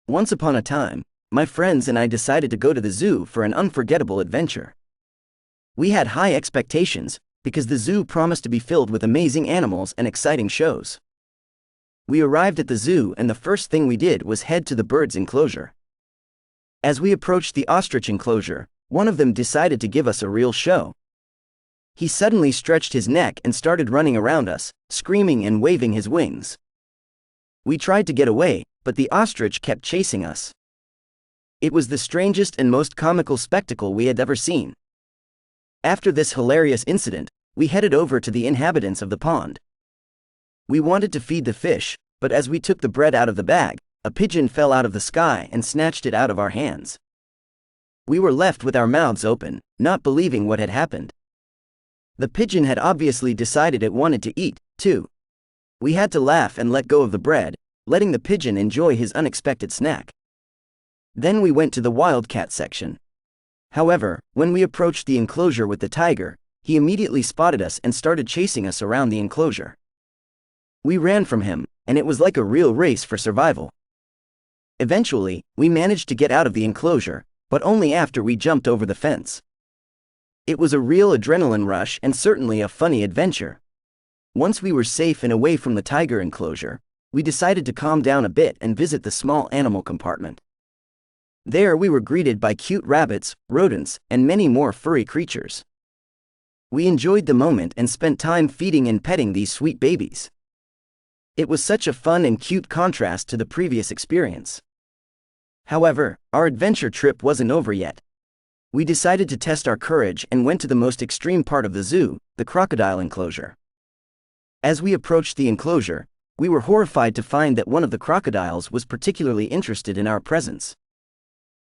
Once upon a time, my friends and I decided to go to the zoo for an unforgettable adventure. We had high expectations, because the zoo promised to be filled with amazing animals and exciting shows. We arrived at the zoo and the first thing we did was head to the birds' enclosure. As we approached the ostrich enclosure, one of them decided to give us a real show. He suddenly stretched his neck and started running around us, screaming and waving his wings. We tried to get away, but the ostrich kept chasing us. It was the strangest and most comical spectacle we had ever seen. After this hilarious incident, we headed over to the inhabitants of the pond. We wanted to feed the fish, but as we took the bread out of the bag, a pigeon fell out of the sky and snatched it out of our hands. We were left with our mouths open, not believing what had happened. The pigeon had obviously decided it wanted to eat, too. We had to laugh and let go of the bread, letting the pigeon enjoy his unexpected snack. Then we went to the wildcat section. However, when we approached the enclosure with the tiger, he immediately spotted us and started chasing us around the enclosure. We ran from him, and it was like a real race for survival. Eventually, we managed to get out of the enclosure, but only after we jumped over the fence. It was a real adrenaline rush and certainly a funny adventure. Once we were safe and away from the tiger enclosure, we decided to calm down a bit and visit the small animal compartment. There we were greeted by cute rabbits, rodents, and many more furry creatures. We enjoyed the moment and spent time feeding and petting these sweet babies. It was such a fun and cute contrast to the previous experience. However, our adventure trip wasn't over yet. We decided to test our courage and went to the most extreme part of the zoo, the crocodile enclosure. As we approached the enclosure, we were horrified to find that one of the crocodiles was particularly interested in our presence.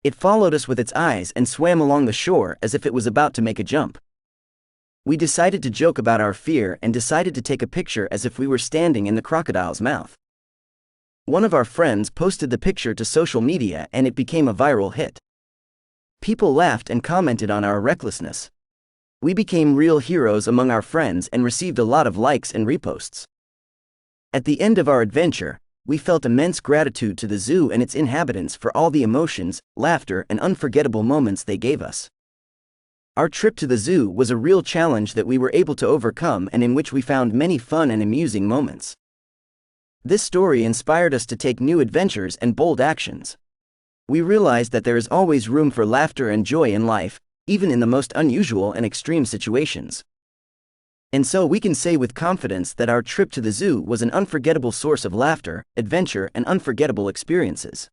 It followed us with its eyes and swam along the shore as if it was about to make a jump. We decided to joke about our fear and decided to take a picture as if we were standing in the crocodile's mouth. One of our friends posted the picture to social media and it became a viral hit. People laughed and commented on our recklessness. We became real heroes among our friends and received a lot of likes and reposts. At the end of our adventure, we felt immense gratitude to the zoo and its inhabitants for all the emotions, laughter, and unforgettable moments they gave us. Our trip to the zoo was a real challenge that we were able to overcome and in which we found many fun and amusing moments. This story inspired us to take new adventures and bold actions. We realized that there is always room for laughter and joy in life, even in the most unusual and extreme situations. And so we can say with confidence that our trip to the zoo was an unforgettable source of laughter, adventure, and unforgettable experiences.